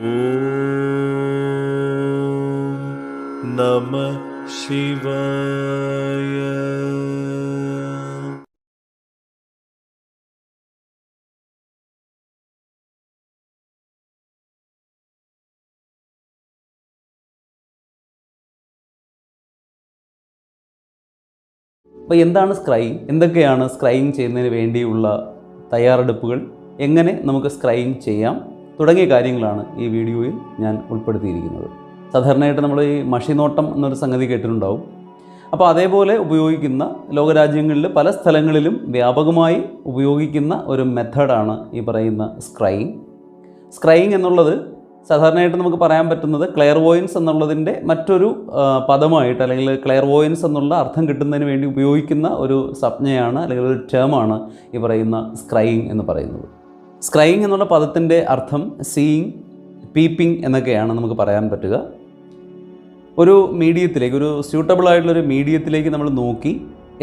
ഓം നമ ശിവായ. അപ്പോൾ എന്താണ് സ്ക്രൈയിങ്, എന്തൊക്കെയാണ് സ്ക്രൈയിങ് ചെയ്യുന്നതിന് വേണ്ടിയുള്ള തയ്യാറെടുപ്പുകൾ, എങ്ങനെ നമുക്ക് സ്ക്രൈയിങ് ചെയ്യാം തുടങ്ങിയ കാര്യങ്ങളാണ് ഈ വീഡിയോയിൽ ഞാൻ ഉൾപ്പെടുത്തിയിരിക്കുന്നത്. സാധാരണയായിട്ട് നമ്മൾ ഈ മഷിനോട്ടം എന്നൊരു സംഗതി കേട്ടിട്ടുണ്ടാവും. അപ്പോൾ അതേപോലെ ഉപയോഗിക്കുന്ന ലോകരാജ്യങ്ങളിൽ പല സ്ഥലങ്ങളിലും വ്യാപകമായി ഉപയോഗിക്കുന്ന ഒരു മെത്തേഡാണ് ഈ പറയുന്ന സ്ക്രൈയിങ്. സ്ക്രൈയിങ് എന്നുള്ളത് സാധാരണയായിട്ട് നമുക്ക് പറയാൻ പറ്റുന്നത് ക്ലെയർവോയൻസ് എന്നുള്ളതിൻ്റെ മറ്റൊരു പദമായിട്ട്, അല്ലെങ്കിൽ ക്ലെയർവോയൻസ് എന്നുള്ള അർത്ഥം കിട്ടുന്നതിന് വേണ്ടി ഉപയോഗിക്കുന്ന ഒരു സംജ്ഞയാണ്, അല്ലെങ്കിൽ ഒരു ടേമാണ് ഈ പറയുന്ന സ്ക്രൈയിങ് എന്ന് പറയുന്നത്. സ്ക്രൈയിങ് എന്നുള്ള പദത്തിൻ്റെ അർത്ഥം സീയിങ്, പീപ്പിംഗ് എന്നൊക്കെയാണ് നമുക്ക് പറയാൻ പറ്റുക. ഒരു മീഡിയത്തിലേക്ക്, ഒരു സ്യൂട്ടബിൾ ആയിട്ടുള്ളൊരു മീഡിയത്തിലേക്ക് നമ്മൾ നോക്കി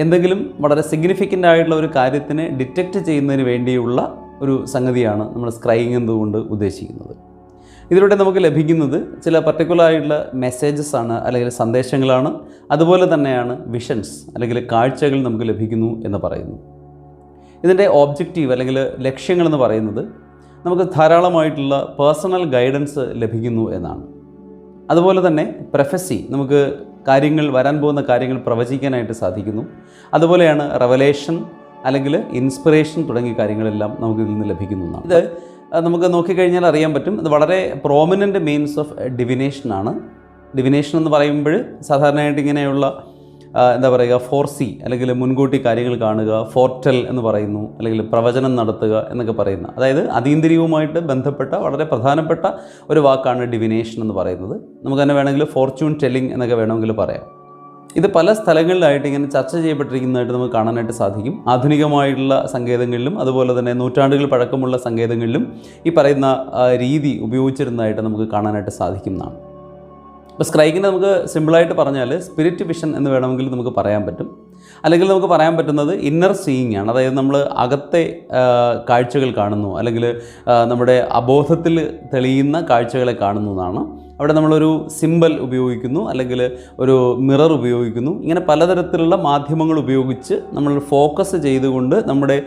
എന്തെങ്കിലും വളരെ സിഗ്നിഫിക്കൻ്റ് ആയിട്ടുള്ള ഒരു കാര്യത്തിനെ ഡിറ്റക്റ്റ് ചെയ്യുന്നതിന് വേണ്ടിയുള്ള ഒരു സംഗതിയാണ് നമ്മൾ സ്ക്രൈയിങ് എന്തുകൊണ്ട് ഉദ്ദേശിക്കുന്നത്. ഇതിലൂടെ നമുക്ക് ലഭിക്കുന്നത് ചില പർട്ടിക്കുലറായിട്ടുള്ള മെസ്സേജസ് ആണ്, അല്ലെങ്കിൽ സന്ദേശങ്ങളാണ്. അതുപോലെ തന്നെയാണ് വിഷൻസ്, അല്ലെങ്കിൽ കാഴ്ചകൾ നമുക്ക് ലഭിക്കുന്നു എന്ന് പറയുന്നു. ഇതിൻ്റെ ഓബ്ജക്റ്റീവ് അല്ലെങ്കിൽ ലക്ഷ്യങ്ങളെന്ന് പറയുന്നത് നമുക്ക് ധാരാളമായിട്ടുള്ള പേഴ്സണൽ ഗൈഡൻസ് ലഭിക്കുന്നു എന്നാണ്. അതുപോലെ തന്നെ പ്രൊഫസി, നമുക്ക് കാര്യങ്ങൾ, വരാൻ പോകുന്ന കാര്യങ്ങൾ പ്രവചിക്കാനായിട്ട് സാധിക്കുന്നു. അതുപോലെയാണ് റെവലേഷൻ അല്ലെങ്കിൽ ഇൻസ്പിറേഷൻ തുടങ്ങിയ കാര്യങ്ങളെല്ലാം നമുക്ക് ഇതിൽ നിന്ന് ലഭിക്കുന്നു എന്നാണ്. ഇത് നമുക്ക് നോക്കിക്കഴിഞ്ഞാൽ അറിയാൻ പറ്റും, ഇത് വളരെ പ്രോമിനൻ്റ് മീൻസ് ഓഫ് ഡിവിനേഷനാണ്. ഡിവിനേഷൻ എന്ന് പറയുമ്പോൾ സാധാരണയായിട്ട് ഇങ്ങനെയുള്ള എന്താ പറയുക, ഫോർസി അല്ലെങ്കിൽ മുൻകൂട്ടി കാര്യങ്ങൾ കാണുക, ഫോർട്ടൽ എന്ന് പറയുന്നു, അല്ലെങ്കിൽ പ്രവചനം നടത്തുക എന്നൊക്കെ പറയുന്ന, അതായത് അതീന്ദ്രിയവുമായിട്ട് ബന്ധപ്പെട്ട വളരെ പ്രധാനപ്പെട്ട ഒരു വാക്കാണ് ഡിവിനേഷൻ എന്ന് പറയുന്നത്. നമുക്ക് തന്നെ വേണമെങ്കിൽ ഫോർച്യൂൺ ടെല്ലിംഗ് എന്നൊക്കെ വേണമെങ്കിൽ പറയാം. ഇത് പല സ്ഥലങ്ങളിലായിട്ട് ഇങ്ങനെ ചർച്ച ചെയ്യപ്പെട്ടിരിക്കുന്നതായിട്ട് നമുക്ക് കാണാനായിട്ട് സാധിക്കും. ആധുനികമായിട്ടുള്ള സങ്കേതങ്ങളിലും അതുപോലെ തന്നെ നൂറ്റാണ്ടുകൾ പഴക്കമുള്ള സങ്കേതങ്ങളിലും ഈ പറയുന്ന രീതി ഉപയോഗിച്ചിരുന്നതായിട്ട് നമുക്ക് കാണാനായിട്ട് സാധിക്കുന്നതാണ്. അപ്പോൾ സ്ക്രൈയിങ്ങിനെ നമുക്ക് സിമ്പിളായിട്ട് പറഞ്ഞാൽ സ്പിരിറ്റ് വിഷൻ എന്ന് വേണമെങ്കിൽ നമുക്ക് പറയാൻ പറ്റും. അല്ലെങ്കിൽ നമുക്ക് പറയാൻ പറ്റുന്നത് ഇന്നർ സീയിങ് ആണ്. അതായത് നമ്മൾ അകത്തെ കാഴ്ചകൾ കാണുന്നു, അല്ലെങ്കിൽ നമ്മുടെ അബോധത്തിൽ തെളിയുന്ന കാഴ്ചകളെ കാണുന്നു എന്നാണ്. അവിടെ നമ്മളൊരു സിമ്പൽ ഉപയോഗിക്കുന്നു, അല്ലെങ്കിൽ ഒരു മിറർ ഉപയോഗിക്കുന്നു. ഇങ്ങനെ പലതരത്തിലുള്ള മാധ്യമങ്ങൾ ഉപയോഗിച്ച് നമ്മൾ ഫോക്കസ് ചെയ്തുകൊണ്ട് നമ്മുടെ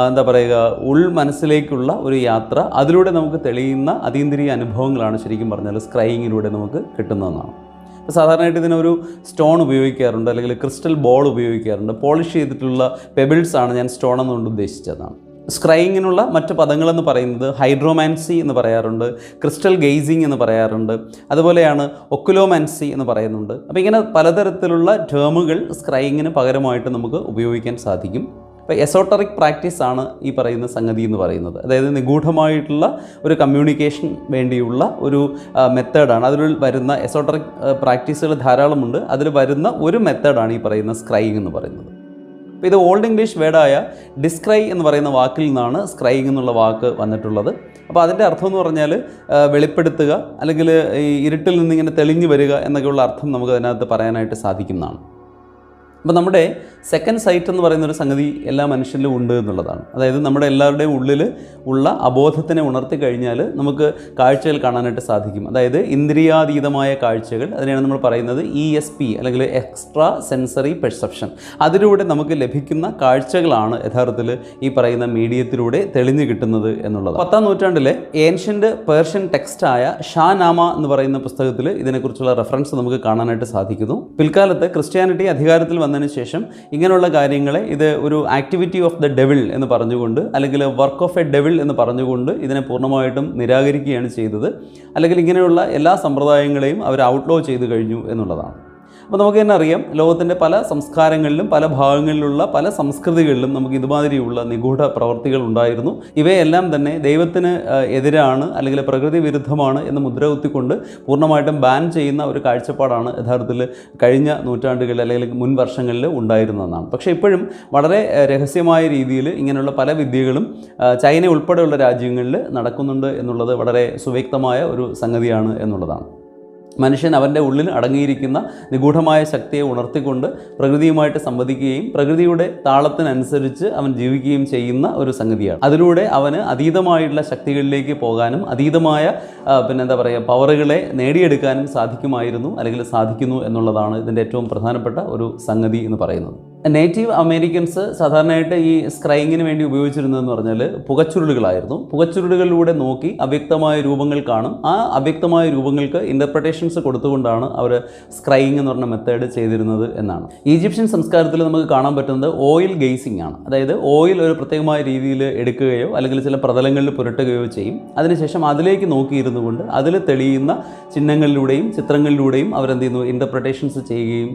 എന്താ പറയുക, ഉൾ മനസ്സിലേക്കുള്ള ഒരു യാത്ര, അതിലൂടെ നമുക്ക് തെളിയുന്ന അതീന്ദ്രിയ അനുഭവങ്ങളാണ് ശരിക്കും പറഞ്ഞാൽ സ്ക്രൈയിങ്ങിലൂടെ നമുക്ക് കിട്ടുന്നതെന്നാണ്. അപ്പോൾ സാധാരണയായിട്ട് ഇതിനൊരു സ്റ്റോൺ ഉപയോഗിക്കാറുണ്ട്, അല്ലെങ്കിൽ ക്രിസ്റ്റൽ ബോൾ ഉപയോഗിക്കാറുണ്ട്. പോളിഷ് ചെയ്തിട്ടുള്ള പെബിൾസാണ് ഞാൻ സ്റ്റോൺ എന്നുകൊണ്ട് ഉദ്ദേശിച്ചതാണ്. സ്ക്രൈയിങ്ങിനുള്ള മറ്റ് പദങ്ങളെന്ന് പറയുന്നത് ഹൈഡ്രോമാൻസി എന്ന് പറയാറുണ്ട്, ക്രിസ്റ്റൽ ഗെയ്സിങ് എന്ന് പറയാറുണ്ട്, അതുപോലെയാണ് ഒക്കുലോമാൻസി എന്ന് പറയുന്നുണ്ട്. അപ്പോൾ ഇങ്ങനെ പലതരത്തിലുള്ള ടേമുകൾ സ്ക്രൈയിങ്ങിന് പകരമായിട്ട് നമുക്ക് ഉപയോഗിക്കാൻ സാധിക്കും. അപ്പോൾ എസോട്ടറിക് പ്രാക്ടീസാണ് ഈ പറയുന്ന സംഗതി എന്ന് പറയുന്നത്. അതായത് നിഗൂഢമായിട്ടുള്ള ഒരു കമ്മ്യൂണിക്കേഷൻ വേണ്ടിയുള്ള ഒരു മെത്തേഡാണ്. അതിൽ വരുന്ന എസോട്ടറിക് പ്രാക്ടീസുകൾ ധാരാളമുണ്ട്. അതിൽ വരുന്ന ഒരു മെത്തേഡാണ് ഈ പറയുന്ന സ്ക്രൈയിങ് എന്ന് പറയുന്നത്. അപ്പോൾ ഇത് ഓൾഡ് ഇംഗ്ലീഷ് വേർഡായ ഡിസ്ക്രൈ എന്ന് പറയുന്ന വാക്കിൽ നിന്നാണ് സ്ക്രൈയിങ് എന്നുള്ള വാക്ക് വന്നിട്ടുള്ളത്. അപ്പോൾ അതിൻ്റെ അർത്ഥം എന്ന് പറഞ്ഞാൽ വെളിപ്പെടുത്തുക, അല്ലെങ്കിൽ ഈ ഇരുട്ടിൽ നിന്നിങ്ങനെ തെളിഞ്ഞു വരിക എന്നൊക്കെയുള്ള അർത്ഥം നമുക്ക് അതിനകത്ത് പറയാനായിട്ട് സാധിക്കുന്നതാണ്. അപ്പോൾ നമ്മുടെ സെക്കൻഡ് സൈറ്റ് എന്ന് പറയുന്നൊരു സംഗതി എല്ലാ മനുഷ്യരിലും ഉണ്ട് എന്നുള്ളതാണ്. അതായത് നമ്മുടെ എല്ലാവരുടെയും ഉള്ളിൽ ഉള്ള അബോധത്തിനെ ഉണർത്തി കഴിഞ്ഞാൽ നമുക്ക് കാഴ്ചകൾ കാണാനായിട്ട് സാധിക്കും. അതായത് ഇന്ദ്രിയാതീതമായ കാഴ്ചകൾ, അതിനെയാണ് നമ്മൾ പറയുന്നത് ESP അല്ലെങ്കിൽ എക്സ്ട്രാ സെൻസറി പെർസെപ്ഷൻ. അതിലൂടെ നമുക്ക് ലഭിക്കുന്ന കാഴ്ചകളാണ് യഥാർത്ഥത്തിൽ ഈ പറയുന്ന മീഡിയത്തിലൂടെ തെളിഞ്ഞു കിട്ടുന്നത് എന്നുള്ളത്. 10-ാം നൂറ്റാണ്ടിലെ ഏൻഷ്യൻ്റ് പേർഷ്യൻ ടെക്സ്റ്റായ ഷാ നാമ എന്ന് പറയുന്ന പുസ്തകത്തിൽ ഇതിനെക്കുറിച്ചുള്ള റെഫറൻസ് നമുക്ക് കാണാനായിട്ട് സാധിക്കുന്നു. പിൽക്കാലത്ത് ക്രിസ്ത്യാനിറ്റി അധികാരത്തിൽ വന്നതിന് ശേഷം ഇങ്ങനെയുള്ള കാര്യങ്ങളെ ഇത് ഒരു ആക്ടിവിറ്റി ഓഫ് ദ ഡെവിൾ എന്ന് പറഞ്ഞുകൊണ്ട്, അല്ലെങ്കിൽ വർക്ക് ഓഫ് എ ഡെവിൾ എന്ന് പറഞ്ഞുകൊണ്ട് ഇതിനെ പൂർണ്ണമായിട്ടും നിരാകരിക്കുകയാണ് ചെയ്തത്. അല്ലെങ്കിൽ ഇങ്ങനെയുള്ള എല്ലാ സമ്പ്രദായങ്ങളെയും അവർ ഔട്ട്ലോ ചെയ്തു കഴിഞ്ഞു എന്നുള്ളതാണ്. അപ്പോൾ നമുക്ക് തന്നെ അറിയാം, ലോകത്തിൻ്റെ പല സംസ്കാരങ്ങളിലും പല ഭാഗങ്ങളിലുള്ള പല സംസ്കൃതികളിലും നമുക്ക് ഇതുമാതിരിയുള്ള നിഗൂഢ പ്രവർത്തികൾ ഉണ്ടായിരുന്നു. ഇവയെല്ലാം തന്നെ ദൈവത്തിന് എതിരാണ്, അല്ലെങ്കിൽ പ്രകൃതി വിരുദ്ധമാണ് എന്ന് മുദ്ര കുത്തിക്കൊണ്ട് പൂർണ്ണമായിട്ടും ബാൻ ചെയ്യുന്ന ഒരു കാഴ്ചപ്പാടാണ് യഥാർത്ഥത്തിൽ കഴിഞ്ഞ നൂറ്റാണ്ടുകളിൽ അല്ലെങ്കിൽ മുൻ വർഷങ്ങളിൽ ഉണ്ടായിരുന്നതെന്നാണ്. പക്ഷേ ഇപ്പോഴും വളരെ രഹസ്യമായ രീതിയിൽ ഇങ്ങനെയുള്ള പല വിദ്യകളും ചൈന ഉൾപ്പെടെയുള്ള രാജ്യങ്ങളിൽ നടക്കുന്നുണ്ട് എന്നുള്ളത് വളരെ സുവ്യക്തമായ ഒരു സംഗതിയാണ് എന്നുള്ളതാണ്. മനുഷ്യൻ അവൻ്റെ ഉള്ളിൽ അടങ്ങിയിരിക്കുന്ന നിഗൂഢമായ ശക്തിയെ ഉണർത്തിക്കൊണ്ട് പ്രകൃതിയുമായിട്ട് സംവദിക്കുകയും പ്രകൃതിയുടെ താളത്തിനനുസരിച്ച് അവൻ ജീവിക്കുകയും ചെയ്യുന്ന ഒരു സംഗതിയാണ്. അതിലൂടെ അവന് അതീതമായിട്ടുള്ള ശക്തികളിലേക്ക് പോകാനും അതീതമായ പവറുകളെ നേടിയെടുക്കാനും സാധിക്കുമായിരുന്നു, അല്ലെങ്കിൽ സാധിക്കുന്നു എന്നുള്ളതാണ് ഇതിൻ്റെ ഏറ്റവും പ്രധാനപ്പെട്ട ഒരു സംഗതി എന്ന് പറയുന്നത്. നേറ്റീവ് അമേരിക്കൻസ് സാധാരണയായിട്ട് ഈ സ്ക്രൈയിങ്ങിന് വേണ്ടി ഉപയോഗിച്ചിരുന്നതെന്ന് പറഞ്ഞാൽ പുകച്ചുരുളുകളായിരുന്നു. പുകച്ചുരുളുകളിലൂടെ നോക്കി അവ്യക്തമായ രൂപങ്ങൾ കാണും. ആ അവ്യക്തമായ രൂപങ്ങൾക്ക് ഇൻ്റർപ്രിട്ടേഷൻസ് കൊടുത്തുകൊണ്ടാണ് അവർ സ്ക്രൈയിങ് എന്ന് പറഞ്ഞ മെത്തേഡ് ചെയ്തിരുന്നത് എന്നാണ്. ഈജിപ്ഷ്യൻ സംസ്കാരത്തിൽ നമുക്ക് കാണാൻ പറ്റുന്നത് ഓയിൽ ഗെയ്സിംഗ് ആണ്. അതായത് ഓയിൽ ഒരു പ്രത്യേകമായ രീതിയിൽ എടുക്കുകയോ അല്ലെങ്കിൽ ചില പ്രതലങ്ങളിൽ പുരട്ടുകയോ ചെയ്യും. അതിനുശേഷം അതിലേക്ക് നോക്കിയിരുന്നു കൊണ്ട് അതിൽ തെളിയുന്ന ചിഹ്നങ്ങളിലൂടെയും ചിത്രങ്ങളിലൂടെയും അവരെന്ത് ചെയ്യുന്നു, ഇൻ്റർപ്രിട്ടേഷൻസ്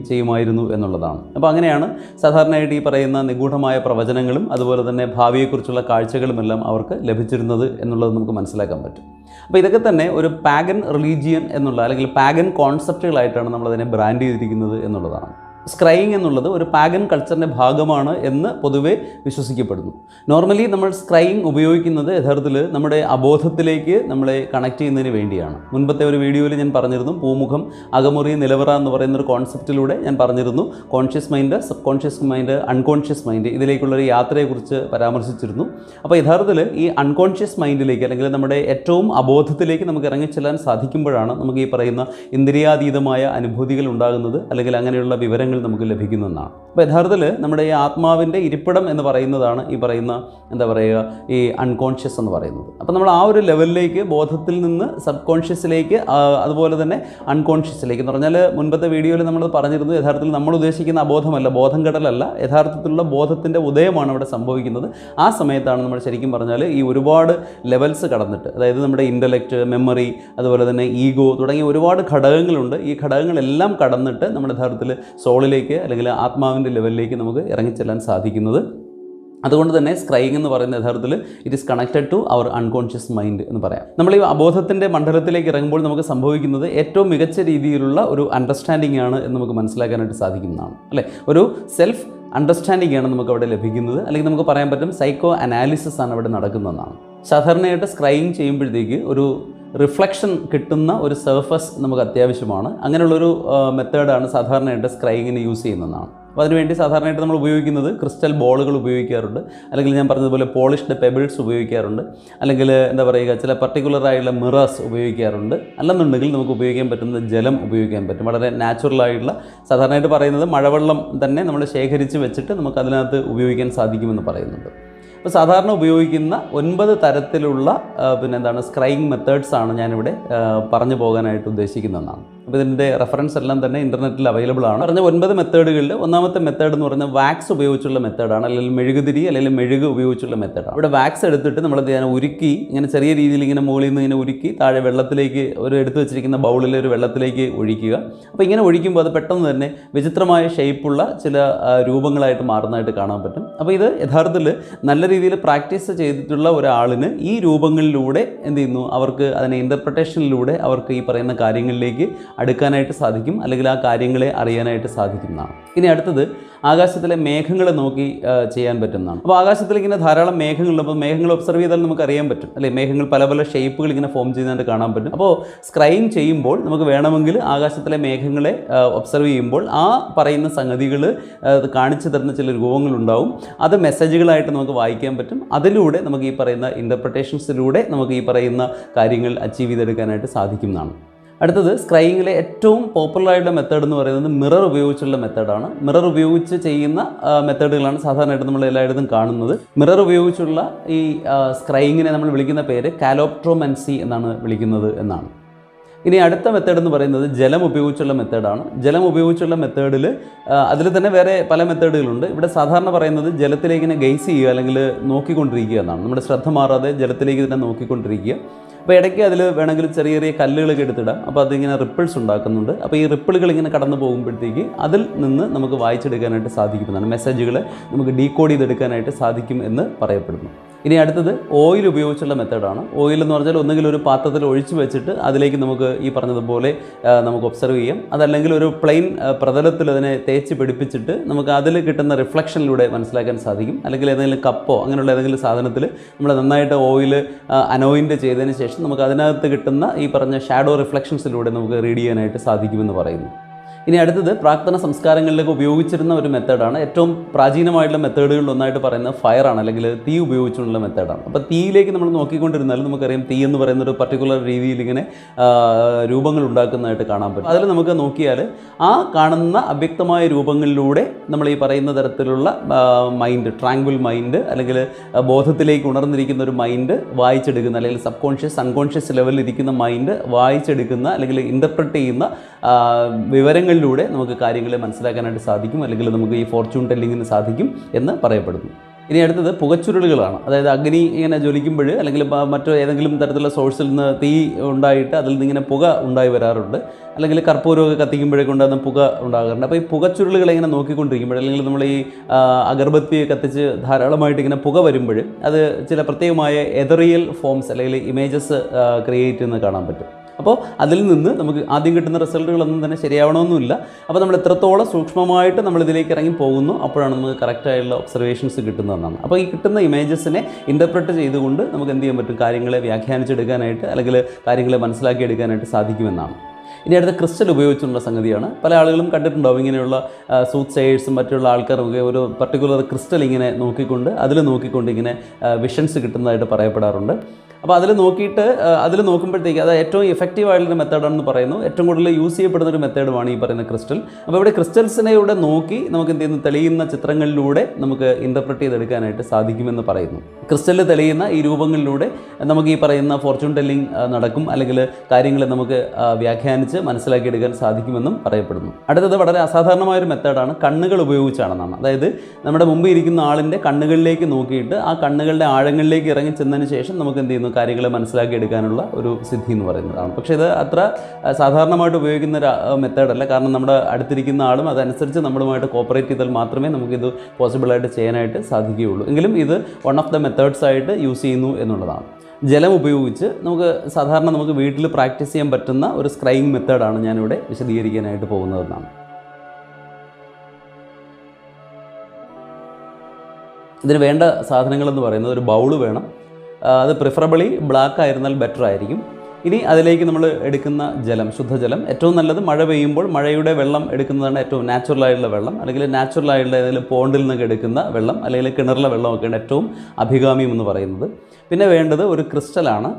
ചെയ്യുമായിരുന്നു എന്നുള്ളതാണ്. അപ്പോൾ അങ്ങനെയാണ് സാധാരണയായിട്ട് ഈ പറയുന്ന നിഗൂഢമായ പ്രവചനങ്ങളും അതുപോലെ തന്നെ ഭാവിയെക്കുറിച്ചുള്ള കാഴ്ചകളുമെല്ലാം അവർക്ക് ലഭിച്ചിരുന്നത് എന്നുള്ളത് നമുക്ക് മനസ്സിലാക്കാൻ പറ്റും. അപ്പോൾ ഇതൊക്കെ തന്നെ ഒരു പാഗൻ റിലീജിയൻ എന്നുള്ള അല്ലെങ്കിൽ പാഗൻ കോൺസെപ്റ്റുകളായിട്ടാണ് നമ്മളതിനെ ബ്രാൻഡ് ചെയ്തിരിക്കുന്നത് എന്നുള്ളതാണ്. സ്ക്രൈയിങ് എന്നുള്ളത് ഒരു പാഗൻ കൾച്ചറിൻ്റെ ഭാഗമാണ് എന്ന് പൊതുവെ വിശ്വസിക്കപ്പെടുന്നു. നോർമലി നമ്മൾ സ്ക്രൈയിങ് ഉപയോഗിക്കുന്നത് യഥാർത്ഥത്തിൽ നമ്മുടെ അബോധത്തിലേക്ക് നമ്മളെ കണക്ട് ചെയ്യുന്നതിന് വേണ്ടിയാണ്. മുൻപത്തെ ഒരു വീഡിയോയിൽ ഞാൻ പറഞ്ഞിരുന്നു, പൂമുഖം അകമുറി നിലവറ എന്ന് പറയുന്നൊരു കോൺസെപ്റ്റിലൂടെ ഞാൻ പറഞ്ഞിരുന്നു conscious mind, subconscious mind, unconscious mind, ഇതിലേക്കുള്ളൊരു യാത്രയെക്കുറിച്ച് പരാമർശിച്ചിരുന്നു. അപ്പോൾ യഥാർത്ഥത്തിൽ ഈ അൺകോൺഷ്യസ് മൈൻഡിലേക്ക് അല്ലെങ്കിൽ നമ്മുടെ ഏറ്റവും അബോധത്തിലേക്ക് നമുക്ക് ഇറങ്ങിച്ചെല്ലാൻ സാധിക്കുമ്പോഴാണ് നമുക്ക് ഈ പറയുന്ന ഇന്ദ്രിയാതീതമായ അനുഭൂതികൾ ഉണ്ടാകുന്നത്, അല്ലെങ്കിൽ അങ്ങനെയുള്ള വിവരങ്ങൾ നമുക്ക് ലഭിക്കുന്നതാണ്. അപ്പോൾ യഥാർത്ഥത്തിൽ നമ്മുടെ ഈ ആത്മാവിൻ്റെ ഇരിപ്പിടം എന്ന് പറയുന്നതാണ് ഈ പറയുന്ന ഈ അൺകോൺഷ്യസ് എന്ന് പറയുന്നത്. അപ്പോൾ നമ്മൾ ആ ഒരു ലെവലിലേക്ക്, ബോധത്തിൽ നിന്ന് സബ് കോൺഷ്യസിലേക്ക്, അതുപോലെ തന്നെ അൺകോൺഷ്യസിലേക്ക് എന്ന് പറഞ്ഞാൽ മുൻപത്തെ വീഡിയോയിൽ നമ്മൾ പറഞ്ഞിരുന്നു, യഥാർത്ഥത്തിൽ നമ്മൾ ഉദ്ദേശിക്കുന്ന അബോധമല്ല, ബോധം കെടലല്ല, യഥാർത്ഥത്തിലുള്ള ബോധത്തിൻ്റെ ഉദയമാണ് അവിടെ സംഭവിക്കുന്നത്. ആ സമയത്താണ് നമ്മൾ ശരിക്കും പറഞ്ഞാൽ ഈ ഒരുപാട് ലെവൽസ് കടന്നിട്ട്, അതായത് നമ്മുടെ ഇൻ്റലക്റ്റ്, മെമ്മറി, അതുപോലെ തന്നെ ഈഗോ തുടങ്ങിയ ഒരുപാട് ഘടകങ്ങളുണ്ട്. ഈ ഘടകങ്ങളെല്ലാം കടന്നിട്ട് നമ്മൾ യഥാർത്ഥത്തിൽ സോളിലേക്ക് അല്ലെങ്കിൽ ആത്മാവിൻ്റെ ലെവലിലേക്ക് നമുക്ക് ഇറങ്ങിച്ചെല്ലാൻ സാധിക്കുന്നത്. അതുകൊണ്ട് തന്നെ സ്ക്രൈയിങ് എന്ന് പറയുന്ന യഥാർത്ഥത്തിൽ it is connected to our unconscious mind എന്ന് പറയാം. നമ്മൾ ഈ അബോധത്തിൻ്റെ മണ്ഡലത്തിലേക്ക് ഇറങ്ങുമ്പോൾ നമുക്ക് സംഭവിക്കുന്നത് ഏറ്റവും മികച്ച രീതിയിലുള്ള ഒരു അണ്ടർസ്റ്റാൻഡിംഗ് ആണ് എന്ന് നമുക്ക് മനസ്സിലാക്കാനായിട്ട് സാധിക്കുന്നതാണ്, അല്ലേ? ഒരു സെൽഫ് അണ്ടർസ്റ്റാൻഡിംഗ് ആണ് നമുക്ക് അവിടെ ലഭിക്കുന്നത്, അല്ലെങ്കിൽ നമുക്ക് പറയാൻ പറ്റും സൈക്കോ അനാലിസിസ് ആണ് അവിടെ നടക്കുന്നതെന്നാണ്. സാധാരണയായിട്ട് സ്ക്രൈയിങ് ചെയ്യുമ്പോഴത്തേക്ക് ഒരു റിഫ്ലക്ഷൻ കിട്ടുന്ന ഒരു സർഫസ് നമുക്ക് അത്യാവശ്യമാണ്. അങ്ങനെയുള്ളൊരു മെത്തേഡാണ് സാധാരണയായിട്ട് സ്ക്രൈയിങ്ങിന് യൂസ് ചെയ്യുന്നതാണ്. അപ്പോൾ അതിനുവേണ്ടി സാധാരണയായിട്ട് നമ്മൾ ഉപയോഗിക്കുന്നത് ക്രിസ്റ്റൽ ബോളുകൾ ഉപയോഗിക്കാറുണ്ട്, അല്ലെങ്കിൽ ഞാൻ പറഞ്ഞതുപോലെ പോളിഷ്ഡ് പെബിൾസ് ഉപയോഗിക്കാറുണ്ട്, അല്ലെങ്കിൽ ചില പർട്ടിക്കുലറായുള്ള മിറേഴ്സ് ഉപയോഗിക്കാറുണ്ട്. അല്ലെന്നുണ്ടെങ്കിൽ നമുക്ക് ഉപയോഗിക്കാൻ പറ്റുന്നത് ജലം ഉപയോഗിക്കാൻ പറ്റും. വളരെ നാച്ചുറലായിട്ടുള്ള, സാധാരണയായിട്ട് പറയുന്നത് മഴവെള്ളം തന്നെ നമ്മൾ ശേഖരിച്ച് വെച്ചിട്ട് നമുക്ക് അതിനകത്ത് ഉപയോഗിക്കാൻ സാധിക്കുമെന്ന് പറയുന്നുണ്ട്. അപ്പോൾ സാധാരണ ഉപയോഗിക്കുന്ന 9 തരത്തിലുള്ള സ്ക്രൈയിങ് മെത്തേഡ്സ് ആണ് ഞാനിവിടെ പറഞ്ഞു പോകാനായിട്ട് ഉദ്ദേശിക്കുന്നതെന്നാണ്. അപ്പോൾ ഇതിൻ്റെ റെഫറൻസ് എല്ലാം തന്നെ ഇൻ്റർനെറ്റിൽ അവൈലബിൾ ആണ്. പറഞ്ഞ 9 മെത്തേഡുകളിൽ ഒന്നാമത്തെ മെത്തേഡ് എന്ന് പറഞ്ഞാൽ വാക്സ് ഉപയോഗിച്ചുള്ള മെത്തേഡാണ്, അല്ലെങ്കിൽ മെഴുകുതിരി അല്ലെങ്കിൽ മെഴുക് ഉപയോഗിച്ചുള്ള മെത്തേഡാണ്. ഇവിടെ വാക്സ് എടുത്തിട്ട് നമ്മൾ ഉരുക്കി ഇങ്ങനെ ചെറിയ രീതിയിൽ ഇങ്ങനെ മുകളിൽ നിന്ന് ഇങ്ങനെ ഉരുക്കി താഴെ വെള്ളത്തിലേക്ക്, ഒരു എടുത്തു വെച്ചിരിക്കുന്ന ബൗളിലെ ഒരു വെള്ളത്തിലേക്ക് ഒഴിക്കുക. അപ്പോൾ ഇങ്ങനെ ഒഴിക്കുമ്പോൾ അത് പെട്ടെന്ന് തന്നെ വിചിത്രമായ ഷേപ്പുള്ള ചില രൂപങ്ങളായിട്ട് മാറുന്നതായിട്ട് കാണാൻ പറ്റും. അപ്പോൾ ഇത് യഥാർത്ഥത്തിൽ നല്ല രീതിയിൽ പ്രാക്ടീസ് ചെയ്തിട്ടുള്ള ഒരാളിന് ഈ രൂപങ്ങളിലൂടെ എന്ത് ചെയ്യുന്നു, അവർക്ക് അതിനെ ഇൻ്റർപ്രിട്ടേഷനിലൂടെ അവർക്ക് ഈ പറയുന്ന കാര്യങ്ങളിലേക്ക് അടുക്കാനായിട്ട് സാധിക്കും, അല്ലെങ്കിൽ ആ കാര്യങ്ങളെ അറിയാനായിട്ട് സാധിക്കുന്നതാണ്. ഇനി അടുത്തത് ആകാശത്തിലെ മേഘങ്ങളെ നോക്കി ചെയ്യാൻ പറ്റുന്നതാണ്. അപ്പോൾ ആകാശത്തിൽ ഇങ്ങനെ ധാരാളം മേഘങ്ങളുണ്ട്. അപ്പോൾ മേഘങ്ങൾ ഒബ്സർവ് ചെയ്താൽ നമുക്ക് അറിയാൻ പറ്റും, അല്ലേ? മേഘങ്ങൾ പല പല ഷേപ്പുകൾ ഇങ്ങനെ ഫോം ചെയ്യുന്നതായിട്ട് കാണാൻ പറ്റും. അപ്പോൾ സ്ക്രൈയിങ് ചെയ്യുമ്പോൾ നമുക്ക് വേണമെങ്കിൽ ആകാശത്തിലെ മേഘങ്ങളെ ഒബ്സർവ് ചെയ്യുമ്പോൾ ആ പറയുന്ന സംഗതികൾ കാണിച്ചു തരുന്ന ചില രൂപങ്ങളുണ്ടാവും. അത് മെസ്സേജുകളായിട്ട് നമുക്ക് വായിക്കാൻ പറ്റും. അതിലൂടെ നമുക്ക് ഈ പറയുന്ന ഇൻ്റർപ്രിട്ടേഷൻസിലൂടെ നമുക്ക് ഈ പറയുന്ന കാര്യങ്ങൾ അച്ചീവ് ചെയ്തെടുക്കാനായിട്ട് സാധിക്കുന്നതാണ്. അടുത്തത് സ്ക്രൈയിങ്ങിലെ ഏറ്റവും പോപ്പുലറായിട്ടുള്ള മെത്തേഡ് എന്ന് പറയുന്നത് മിറർ ഉപയോഗിച്ചുള്ള മെത്തേഡാണ്. മിറർ ഉപയോഗിച്ച് ചെയ്യുന്ന മെത്തേഡുകളാണ് സാധാരണയായിട്ട് നമ്മൾ എല്ലായിടത്തും കാണുന്നത്. മിറർ ഉപയോഗിച്ചുള്ള ഈ സ്ക്രൈയിങ്ങിനെ നമ്മൾ വിളിക്കുന്ന പേര് കാലോപ്ട്രോമൻസി എന്നാണ് വിളിക്കുന്നത് എന്നാണ്. ഇനി അടുത്ത മെത്തേഡ് എന്ന് പറയുന്നത് ജലം ഉപയോഗിച്ചുള്ള മെത്തേഡാണ്. ജലം ഉപയോഗിച്ചുള്ള മെത്തേഡിൽ അതിൽ തന്നെ വേറെ പല മെത്തേഡുകളുണ്ട്. ഇവിടെ സാധാരണ പറയുന്നത് ജലത്തിലേക്ക് ഇങ്ങനെ ഗെയ്സ് ചെയ്യുക, അല്ലെങ്കിൽ നോക്കിക്കൊണ്ടിരിക്കുക എന്നാണ്. നമ്മുടെ ശ്രദ്ധ മാറാതെ ജലത്തിലേക്ക് തന്നെ നോക്കിക്കൊണ്ടിരിക്കുക. അപ്പോൾ ഇടയ്ക്ക് അതിൽ വേണമെങ്കിൽ ചെറിയ ചെറിയ കല്ലുകളൊക്കെ എടുത്തിടാം. അപ്പോൾ അതിങ്ങനെ റിപ്പിൾസ് ഉണ്ടാക്കുന്നുണ്ട്. അപ്പോൾ ഈ റിപ്പിളുകൾ ഇങ്ങനെ കടന്നു പോകുമ്പോഴത്തേക്ക് അതിൽ നിന്ന് നമുക്ക് വായിച്ചെടുക്കാനായിട്ട് സാധിക്കുന്നതാണ്. മെസ്സേജുകളെ നമുക്ക് ഡീകോഡ് ചെയ്തെടുക്കാനായിട്ട് സാധിക്കും എന്ന് പറയപ്പെടുന്നു. ഇനി അടുത്തത് ഓയിൽ ഉപയോഗിച്ചുള്ള മെത്തേഡാണ്. ഓയിൽ എന്ന് പറഞ്ഞാൽ ഒന്നുകിൽ ഒരു പാത്രത്തിൽ ഒഴിച്ചു വെച്ചിട്ട് അതിലേക്ക് നമുക്ക് ഈ പറഞ്ഞതുപോലെ നമുക്ക് ഒബ്സർവ് ചെയ്യാം. അതല്ലെങ്കിൽ ഒരു പ്ലെയിൻ പ്രതലത്തിൽ അതിനെ തേച്ച് പിടിപ്പിച്ചിട്ട് നമുക്ക് അതിൽ കിട്ടുന്ന റിഫ്ലക്ഷനിലൂടെ മനസ്സിലാക്കാൻ സാധിക്കും. അല്ലെങ്കിൽ ഏതെങ്കിലും കപ്പോ അങ്ങനെയുള്ള ഏതെങ്കിലും സാധനത്തിൽ നമ്മൾ നന്നായിട്ട് ഓയിൽ അനോയിൻറ്റ് ചെയ്തതിന് ശേഷം നമുക്ക് അതിനകത്ത് കിട്ടുന്ന ഈ പറഞ്ഞ ഷാഡോ റിഫ്ലക്ഷൻസിലൂടെ നമുക്ക് റീഡ് ചെയ്യാനായിട്ട് സാധിക്കുമെന്ന് പറയുന്നു. ഇനി അടുത്തത് പ്രാക്തന സംസ്കാരങ്ങളിലേക്ക് ഉപയോഗിച്ചിരുന്ന ഒരു മെത്തേഡാണ്. ഏറ്റവും പ്രാചീനമായിട്ടുള്ള മെത്തേഡുകളിൽ ഒന്നായിട്ട് പറയുന്നത് ഫയറാണ്, അല്ലെങ്കിൽ തീ ഉപയോഗിച്ചുള്ള മെത്തേഡാണ്. അപ്പോൾ തീയിലേക്ക് നമ്മൾ നോക്കിക്കൊണ്ടിരുന്നാലും നമുക്കറിയാം തീ എന്ന് പറയുന്ന ഒരു പർട്ടിക്കുലർ രീതിയിൽ ഇങ്ങനെ രൂപങ്ങൾ ഉണ്ടാക്കുന്നതായിട്ട് കാണാൻ പറ്റും. അതിൽ നമുക്ക് നോക്കിയാൽ ആ കാണുന്ന അവ്യക്തമായ രൂപങ്ങളിലൂടെ നമ്മൾ ഈ പറയുന്ന തരത്തിലുള്ള മൈൻഡ്, ട്രാങ്ക്വിൽ മൈൻഡ്, അല്ലെങ്കിൽ ബോധത്തിലേക്ക് ഉണർന്നിരിക്കുന്ന ഒരു മൈൻഡ് വായിച്ചെടുക്കുന്ന, അല്ലെങ്കിൽ സബ് കോൺഷ്യസ് അൺകോൺഷ്യസ് ലെവലിൽ ഇരിക്കുന്ന മൈൻഡ് വായിച്ചെടുക്കുന്ന അല്ലെങ്കിൽ ഇൻ്റർപ്രറ്റ് ചെയ്യുന്ന വിവരങ്ങളിലൂടെ നമുക്ക് കാര്യങ്ങളെ മനസ്സിലാക്കാനായിട്ട് സാധിക്കും, അല്ലെങ്കിൽ നമുക്ക് ഈ ഫോർച്യൂൺ ടെല്ലിങ്ങിന് സാധിക്കും എന്ന് പറയപ്പെടുന്നു. ഇനി അടുത്തത് പുകച്ചുരുളുകളാണ്. അതായത് അഗ്നി ഇങ്ങനെ ജ്വലിക്കുമ്പോൾ അല്ലെങ്കിൽ മറ്റു ഏതെങ്കിലും തരത്തിലുള്ള സോഴ്സിൽ നിന്ന് തീ ഉണ്ടായിട്ട് അതിൽ നിന്ന് ഇങ്ങനെ പുക ഉണ്ടായി വരാറുണ്ട്, അല്ലെങ്കിൽ കർപ്പൂരമൊക്കെ കത്തിക്കുമ്പോഴേക്കും ഉണ്ടാകുന്ന പുക ഉണ്ടാകാറുണ്ട്. അപ്പോൾ ഈ പുകച്ചുരുളുകൾ ഇങ്ങനെ നോക്കിക്കൊണ്ടിരിക്കുമ്പോൾ, അല്ലെങ്കിൽ നമ്മൾ ഈ അഗർബത്തി കത്തിച്ച് ധാരാളമായിട്ട് ഇങ്ങനെ പുക വരുമ്പോൾ അത് ചില പ്രത്യേകമായ എതറിയൽ ഫോംസ് അല്ലെങ്കിൽ ഇമേജസ് ക്രിയേറ്റ് ചെയ്യുന്നത് കാണാൻ പറ്റും. അപ്പോൾ അതിൽ നിന്ന് നമുക്ക് ആദ്യം കിട്ടുന്ന റിസൾട്ടുകളൊന്നും തന്നെ ശരിയാവണമെന്നില്ല. അപ്പോൾ നമ്മൾ എത്രത്തോളം സൂക്ഷ്മമായിട്ട് നമ്മൾ ഇതിലേക്ക് ഇറങ്ങി പോകുന്നു അപ്പോഴാണ് നമുക്ക് കറക്റ്റായുള്ള ഒബ്സർവേഷൻസ് കിട്ടുന്നതെന്നാണ്. അപ്പോൾ ഈ കിട്ടുന്ന ഇമേജസിനെ ഇൻ്റർപ്രറ്റ് ചെയ്തുകൊണ്ട് നമുക്ക് എന്ത് ചെയ്യാൻ പറ്റും, കാര്യങ്ങളെ വ്യാഖ്യാനിച്ചെടുക്കാനായിട്ട് അല്ലെങ്കിൽ കാര്യങ്ങളെ മനസ്സിലാക്കിയെടുക്കാനായിട്ട് സാധിക്കുമെന്നാണ്. ഇനി അടുത്ത ക്രിസ്റ്റൽ ഉപയോഗിച്ചുള്ള സംഗതിയാണ്. പല ആളുകളും കണ്ടിട്ടുണ്ടാവും ഇങ്ങനെയുള്ള സൂത്ത് സേയേഴ്സും മറ്റുള്ള ആൾക്കാരൊക്കെ ഒരു പർട്ടിക്കുലർ ക്രിസ്റ്റൽ ഇങ്ങനെ നോക്കിക്കൊണ്ട് ഇങ്ങനെ വിഷൻസ് കിട്ടുന്നതായിട്ട് പറയപ്പെടാറുണ്ട്. അപ്പോൾ അതിൽ നോക്കുമ്പോഴത്തേക്ക് അത് ഏറ്റവും എഫക്റ്റീവ് ആയിട്ടുള്ള മെത്തേഡാണെന്ന് പറയുന്നു. ഏറ്റവും കൂടുതൽ യൂസ് ചെയ്യപ്പെടുന്ന ഒരു മെത്തേഡുമാണ് ഈ പറയുന്ന ക്രിസ്റ്റൽ. അപ്പോൾ ഇവിടെ ക്രിസ്റ്റൽസിനെ ഇവിടെ നോക്കി നമുക്ക് എന്ത് ചെയ്യുന്നു, തെളിയുന്ന ചിത്രങ്ങളിലൂടെ നമുക്ക് ഇൻ്റർപ്രറ്റ് ചെയ്തെടുക്കാനായിട്ട് സാധിക്കുമെന്ന് പറയുന്നു. ക്രിസ്റ്റലിൽ തെളിയുന്ന ഈ രൂപങ്ങളിലൂടെ നമുക്ക് ഈ പറയുന്ന ഫോർച്യൂൺ ടെല്ലിംഗ് നടക്കും, അല്ലെങ്കിൽ കാര്യങ്ങളെ നമുക്ക് വ്യാഖ്യാനിച്ച് മനസ്സിലാക്കിയെടുക്കാൻ സാധിക്കുമെന്നും പറയപ്പെടുന്നു. അടുത്തത് വളരെ അസാധാരണമായൊരു മെത്തേഡാണ്, കണ്ണുകൾ ഉപയോഗിച്ചാണെന്നാണ്. അതായത് നമ്മുടെ മുമ്പ് ഇരിക്കുന്ന ആളിൻ്റെ കണ്ണുകളിലേക്ക് നോക്കിയിട്ട് ആ കണ്ണുകളുടെ ആഴങ്ങളിലേക്ക് ഇറങ്ങി ചെന്നതിന് ശേഷം നമുക്ക് എന്ത് ചെയ്യുന്നു, കാര്യങ്ങളെ മനസ്സിലാക്കിയെടുക്കാനുള്ള ഒരു സിദ്ധി എന്ന് പറയുന്നതാണ്. പക്ഷേ ഇത് അത്ര സാധാരണമായിട്ട് ഉപയോഗിക്കുന്ന ഒരു മെത്തേഡല്ല. കാരണം നമ്മുടെ അടുത്തിരിക്കുന്ന ആളും അതനുസരിച്ച് നമ്മളുമായിട്ട് കോപ്പറേറ്റ് ചെയ്താൽ മാത്രമേ നമുക്കിത് പോസിബിളായിട്ട് ചെയ്യാനായിട്ട് സാധിക്കുകയുള്ളൂ. എങ്കിലും ഇത് വൺ ഓഫ് ദ മെത്തേഡ്സ് ആയിട്ട് യൂസ് ചെയ്യുന്നു എന്നുള്ളതാണ്. ജലം ഉപയോഗിച്ച് നമുക്ക് വീട്ടിൽ പ്രാക്ടീസ് ചെയ്യാൻ പറ്റുന്ന ഒരു സ്ക്രൈയിങ് മെത്തേഡാണ് ഞാനിവിടെ വിശദീകരിക്കാനായിട്ട് പോകുന്നതെന്നാണ്. ഇതിന് വേണ്ട സാധനങ്ങളെന്ന് പറയുന്നത് ഒരു ബൗള് വേണം. അത് പ്രിഫറബിളി ബ്ലാക്ക് ആയിരുന്നാൽ ബെറ്റർ ആയിരിക്കും. ഇനി അതിലേക്ക് നമ്മൾ എടുക്കുന്ന ജലം, ശുദ്ധജലം, ഏറ്റവും നല്ലത് മഴ പെയ്യുമ്പോൾ മഴയുടെ വെള്ളം എടുക്കുന്നതാണ് ഏറ്റവും നാച്ചുറലായിട്ടുള്ള വെള്ളം, അല്ലെങ്കിൽ നാച്ചുറലായിട്ടുള്ള ഏതെങ്കിലും പോണ്ടിൽ നിന്നൊക്കെ എടുക്കുന്ന വെള്ളം, അല്ലെങ്കിൽ കിണറിലെ വെള്ളമൊക്കെയാണ് ഏറ്റവും അഭികാമ്യം എന്ന് പറയുന്നത്. പിന്നെ വേണ്ടത് ഒരു ക്രിസ്റ്റലാണ്.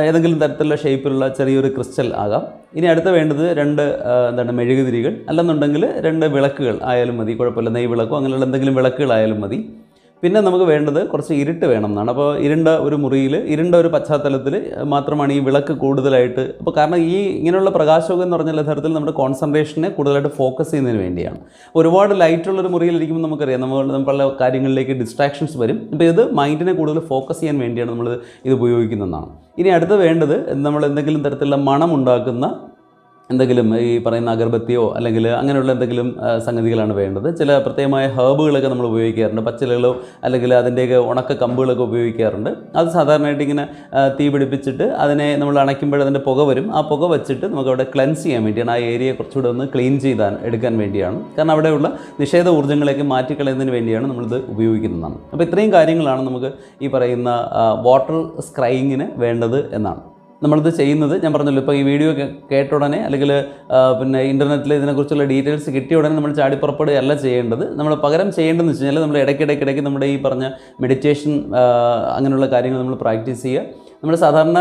ഏതെങ്കിലും തരത്തിലുള്ള ഷേപ്പിലുള്ള ചെറിയൊരു ക്രിസ്റ്റൽ ആകാം. ഇനി അടുത്ത വേണ്ടത് രണ്ട് മെഴുകുതിരികൾ, അല്ലെന്നുണ്ടെങ്കിൽ 2 വിളക്കുകൾ ആയാലും മതി, കുഴപ്പമില്ല. നെയ് വിളക്കോ അങ്ങനെയുള്ള എന്തെങ്കിലും വിളക്കുകളായാലും മതി. പിന്നെ നമുക്ക് വേണ്ടത് കുറച്ച് ഇരുട്ട് വേണം എന്നാണ്. അപ്പോൾ ഇരുണ്ട ഒരു മുറിയിൽ, ഇരുണ്ട ഒരു പശ്ചാത്തലത്തിൽ മാത്രമാണ് ഈ വിളക്ക് കൂടുതലായിട്ട്. അപ്പോൾ കാരണം ഈ ഇങ്ങനെയുള്ള പ്രകാശമൊക്കെ എന്ന് പറഞ്ഞാൽ യഥാർത്ഥത്തിൽ നമ്മുടെ കോൺസെൻട്രേഷനെ കൂടുതലായിട്ട് ഫോക്കസ് ചെയ്യുന്നതിന് വേണ്ടിയാണ്. ഒരുപാട് ലൈറ്റുള്ളൊരു മുറിയിലിരിക്കുമ്പോൾ നമുക്കറിയാം നമ്മൾ പല കാര്യങ്ങളിലേക്ക് ഡിസ്ട്രാക്ഷൻസ് വരും. അപ്പോൾ ഇത് മൈൻഡിനെ കൂടുതൽ ഫോക്കസ് ചെയ്യാൻ വേണ്ടിയാണ് നമ്മൾ ഇത് ഉപയോഗിക്കുന്നതെന്നാണ്. ഇനി അടുത്ത് വേണ്ടത് നമ്മൾ എന്തെങ്കിലും തരത്തിലുള്ള മണമുണ്ടാക്കുന്ന എന്തെങ്കിലും ഈ പറയുന്ന അഗർബത്തിയോ അല്ലെങ്കിൽ അങ്ങനെയുള്ള എന്തെങ്കിലും സംഗതികളാണ് വേണ്ടത്. ചില പ്രത്യേകമായ ഹേർബുകളൊക്കെ നമ്മൾ ഉപയോഗിക്കാറുണ്ട്, പച്ചിലകളോ അല്ലെങ്കിൽ അതിൻ്റെയൊക്കെ ഉണക്ക കമ്പുകളൊക്കെ ഉപയോഗിക്കാറുണ്ട്. അത് സാധാരണയായിട്ട് ഇങ്ങനെ തീ പിടിപ്പിച്ചിട്ട് അതിനെ നമ്മൾ അണയ്ക്കുമ്പോൾ അതിൻ്റെ പുക വരും. ആ പുക വെച്ചിട്ട് നമുക്ക് അവിടെ ക്ലെൻസ് ചെയ്യാൻ വേണ്ടിയാണ്, ആ ഏരിയ കുറച്ചുകൂടെ ഒന്ന് ക്ലീൻ എടുക്കാൻ വേണ്ടിയാണ്. കാരണം അവിടെയുള്ള നിഷേധ ഊർജ്ജങ്ങളെയൊക്കെ മാറ്റിക്കളയുന്നതിന് വേണ്ടിയാണ് നമ്മളിത് ഉപയോഗിക്കുന്നതാണ്. അപ്പോൾ ഇത്രയും കാര്യങ്ങളാണ് നമുക്ക് ഈ പറയുന്ന വാട്ടർ സ്ക്രൈയിങ്ങിന് വേണ്ടത് എന്നാണ്. നമ്മളിത് ചെയ്യുന്നത് ഞാൻ പറഞ്ഞല്ലോ, ഇപ്പോൾ ഈ വീഡിയോ കേട്ട ഉടനെ അല്ലെങ്കിൽ പിന്നെ ഇൻ്റർനെറ്റിൽ ഇതിനെക്കുറിച്ചുള്ള ഡീറ്റെയിൽസ് കിട്ടിയ ഉടനെ നമ്മൾ ചാടിപ്പുറപ്പെടുകയല്ല ചെയ്യേണ്ടത്. നമ്മൾ പകരം ചെയ്യേണ്ടതെന്ന് വെച്ച് കഴിഞ്ഞാൽ നമ്മൾ ഇടയ്ക്കിടയ്ക്ക് നമ്മുടെ ഈ പറഞ്ഞ മെഡിറ്റേഷൻ അങ്ങനെയുള്ള കാര്യങ്ങൾ നമ്മൾ പ്രാക്ടീസ് ചെയ്യുക. നമ്മൾ സാധാരണ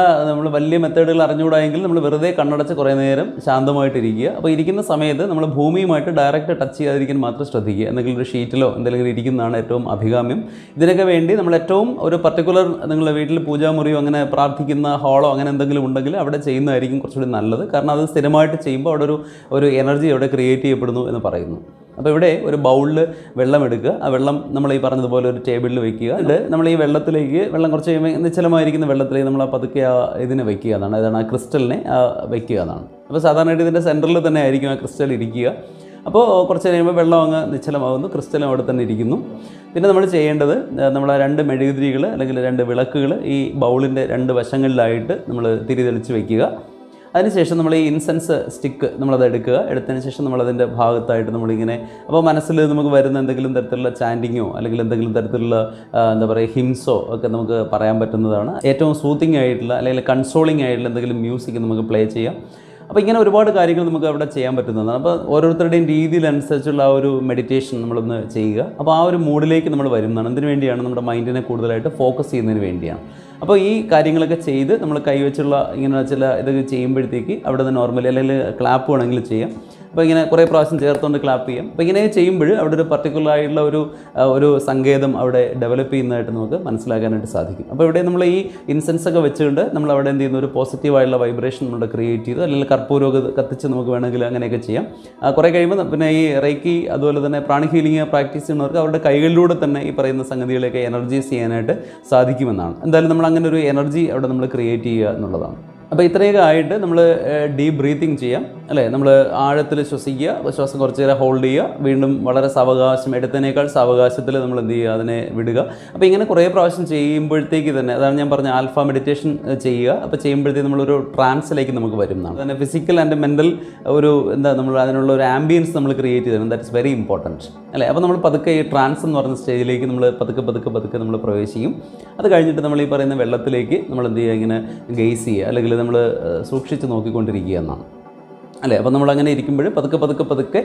വലിയ മെത്തേഡുകൾ അറിഞ്ഞുകൂടായെങ്കിൽ നമ്മൾ വെറുതെ കണ്ണടച്ച് കുറേ നേരം ശാന്തമായിട്ടിരിക്കുക. അപ്പോൾ ഇരിക്കുന്ന സമയത്ത് നമ്മൾ ഭൂമിയുമായിട്ട് ഡയറക്റ്റ് ടച്ച് ചെയ്യാതിരിക്കാൻ മാത്രം ശ്രദ്ധിക്കുക. എന്തെങ്കിലും ഒരു ഷീറ്റിലോ എന്തെങ്കിലും ഇരിക്കുന്നതാണ് ഏറ്റവും അഭികാമ്യം. ഇതിനൊക്കെ വേണ്ടി നമ്മൾ ഏറ്റവും ഒരു പർട്ടിക്കുലർ നിങ്ങളുടെ വീട്ടിൽ പൂജാമുറിയോ അങ്ങനെ പ്രാർത്ഥിക്കുന്ന ഹാളോ അങ്ങനെ എന്തെങ്കിലും ഉണ്ടെങ്കിൽ അവിടെ ചെയ്യുന്നതായിരിക്കും കുറച്ചുകൂടി നല്ലത്. കാരണം അത് സ്ഥിരമായിട്ട് ചെയ്യുമ്പോൾ അവിടെ ഒരു എനർജി അവിടെ ക്രിയേറ്റ് ചെയ്യപ്പെടുന്നു എന്ന് പറയുന്നു. അപ്പോൾ ഇവിടെ ഒരു ബൗളിൽ വെള്ളം എടുക്കുക. ആ വെള്ളം നമ്മൾ ഈ പറഞ്ഞതുപോലെ ഒരു ടേബിളിൽ വെക്കുക. എന്നിട്ട് നമ്മൾ ഈ വെള്ളം കുറച്ച് നിശ്ചലമായിരിക്കുന്ന വെള്ളത്തിലേക്ക് നമ്മൾ ആ പതുക്കെ ഇതിനെ വെക്കുക എന്നാണ്. ആ ക്രിസ്റ്റലിനെ വെക്കുക എന്നാണ്. അപ്പോൾ സാധാരണയായിട്ട് ഇതിൻ്റെ സെൻറ്ററിൽ തന്നെ ആയിരിക്കും ആ ക്രിസ്റ്റൽ ഇരിക്കുക. അപ്പോൾ കുറച്ച് കഴിയുമ്പോൾ വെള്ളം അങ്ങ് നിശ്ചലമാകുന്നു, ക്രിസ്റ്റലും അവിടെ തന്നെ ഇരിക്കുന്നു. പിന്നെ നമ്മൾ ചെയ്യേണ്ടത്, നമ്മൾ ആ 2 മെഴുകുതിരികൾ അല്ലെങ്കിൽ 2 വിളക്കുകൾ ഈ ബൗളിൻ്റെ 2 വശങ്ങളിലായിട്ട് നമ്മൾ തിരി തെളിച്ച് വയ്ക്കുക. അതിനുശേഷം നമ്മൾ ഈ ഇൻസെൻസ് സ്റ്റിക്ക് നമ്മളത് എടുത്തതിന് ശേഷം നമ്മളതിൻ്റെ ഭാഗത്തായിട്ട് നമ്മളിങ്ങനെ, അപ്പോൾ മനസ്സിൽ നമുക്ക് വരുന്ന എന്തെങ്കിലും തരത്തിലുള്ള ചാൻറ്റിങ്ങോ അല്ലെങ്കിൽ എന്തെങ്കിലും തരത്തിലുള്ള എന്താ പറയുക ഹിംസോ ഒക്കെ നമുക്ക് പറയാൻ പറ്റുന്നതാണ്. ഏറ്റവും സൂത്തിങ് ആയിട്ടുള്ള അല്ലെങ്കിൽ കൺസോളിങ് ആയിട്ടുള്ള എന്തെങ്കിലും മ്യൂസിക് നമുക്ക് പ്ലേ ചെയ്യാം. അപ്പോൾ ഇങ്ങനെ ഒരുപാട് കാര്യങ്ങൾ നമുക്ക് അവിടെ ചെയ്യാൻ പറ്റുന്നതാണ്. അപ്പോൾ ഓരോരുത്തരുടെയും രീതിയിലനുസരിച്ചുള്ള ആ ഒരു മെഡിറ്റേഷൻ നമ്മളൊന്ന് ചെയ്യുക. അപ്പോൾ ആ ഒരു മൂഡിലേക്ക് നമ്മൾ വരുന്നതാണ്. എന്തിനു വേണ്ടിയാണ്? നമ്മുടെ മൈൻഡിനെ കൂടുതലായിട്ട് ഫോക്കസ് ചെയ്യുന്നതിന് വേണ്ടിയാണ്. അപ്പോൾ ഈ കാര്യങ്ങളൊക്കെ ചെയ്ത് നമ്മൾ കൈവച്ചുള്ള ഇങ്ങനെ ചില ഇതൊക്കെ ചെയ്യുമ്പോഴത്തേക്ക് അവിടെ നിന്ന് നോർമലി അല്ലെങ്കിൽ ക്ലാപ്പ് വേണമെങ്കിൽ ചെയ്യാം. അപ്പോൾ ഇങ്ങനെ കുറേ പ്രാവശ്യം ചേർത്തുകൊണ്ട് ക്ലാപ്പ് ചെയ്യാം. അപ്പോൾ ഇങ്ങനെ ചെയ്യുമ്പോൾ അവിടെ ഒരു പർട്ടിക്കുലർ ആയിട്ടുള്ള ഒരു സങ്കേതം അവിടെ ഡെവലപ്പ് ചെയ്യുന്നതായിട്ട് നമുക്ക് മനസ്സിലാക്കാനായിട്ട് സാധിക്കും. അപ്പോൾ ഇവിടെ നമ്മൾ ഈ ഇൻസെൻസ് ഒക്കെ വെച്ചുകൊണ്ട് നമ്മൾ അവിടെ എന്ത് ചെയ്യുന്ന ഒരു പോസിറ്റീവായിട്ടുള്ള വൈബ്രേഷൻ നമ്മുടെ ക്രിയേറ്റ് ചെയ്ത്, അല്ലെങ്കിൽ കർപ്പൂരമൊക്കെ കത്തിച്ച് നമുക്ക് വേണമെങ്കിൽ അങ്ങനെയൊക്കെ ചെയ്യാം. കുറേ കഴിയുമ്പോൾ പിന്നെ ഈ റേക്കി അതുപോലെ തന്നെ പ്രാണി ഹീലിംഗ് പ്രാക്ടീസ് ചെയ്യുന്നവർക്ക് അവരുടെ കൈകളിലൂടെ തന്നെ ഈ പറയുന്ന സംഗതികളെയൊക്കെ എനർജൈസ് ചെയ്യാനായിട്ട് സാധിക്കുമെന്നാണ്. എന്തായാലും നമ്മൾ അങ്ങനെ ഒരു എനർജി അവിടെ നമ്മൾ ക്രിയേറ്റ് ചെയ്യുക എന്നുള്ളതാണ്. അപ്പോൾ ഇത്രയൊക്കെ ആയിട്ട് നമ്മൾ ഡീപ്പ് ബ്രീത്തിങ് ചെയ്യാം, അല്ലേ? നമ്മൾ ആഴത്തിൽ ശ്വസിക്കുക, ശ്വാസം കുറച്ച് നേരം ഹോൾഡ് ചെയ്യുക, വീണ്ടും വളരെ സാവകാശം, എടുത്തതിനേക്കാൾ സാവകാശത്തിൽ നമ്മൾ എന്ത് ചെയ്യുക, അതിനെ വിടുക. അപ്പോൾ ഇങ്ങനെ കുറേ പ്രാവശ്യം ചെയ്യുമ്പോഴത്തേക്ക് തന്നെ, അതാണ് ഞാൻ പറഞ്ഞ ആൽഫ മെഡിറ്റേഷൻ ചെയ്യുക. അപ്പോൾ ചെയ്യുമ്പോഴത്തേക്ക് നമ്മളൊരു ട്രാൻസിലേക്ക് നമുക്ക് വരുന്നതാണ്. തന്നെ ഫിസിക്കൽ ആൻഡ് മെൻ്റൽ നമ്മൾ അതിനുള്ള ഒരു ആംബിയൻസ് നമ്മൾ ക്രിയേറ്റ് ചെയ്തത്, ദാറ്റ് ഇസ് വെരി ഇമ്പോർട്ടൻറ്റ്, അല്ലേ? അപ്പോൾ നമ്മൾ പതുക്കെ ഈ ട്രാൻസ് എന്ന് പറയുന്ന സ്റ്റേജിലേക്ക് നമ്മൾ പതുക്കെ നമ്മൾ പ്രവേശിക്കും. അത് കഴിഞ്ഞിട്ട് നമ്മൾ ഈ പറയുന്ന വെള്ളത്തിലേക്ക് നമ്മൾ എന്ത് ചെയ്യുക, ഇങ്ങനെ ഗെയ്സ് ചെയ്യുക, അല്ലെങ്കിൽ നമ്മൾ സൂക്ഷിച്ച് നോക്കിക്കൊണ്ടിരിക്കുക എന്നാണ്, അല്ലേ? അപ്പോൾ നമ്മളങ്ങനെ ഇരിക്കുമ്പോൾ പതുക്കെ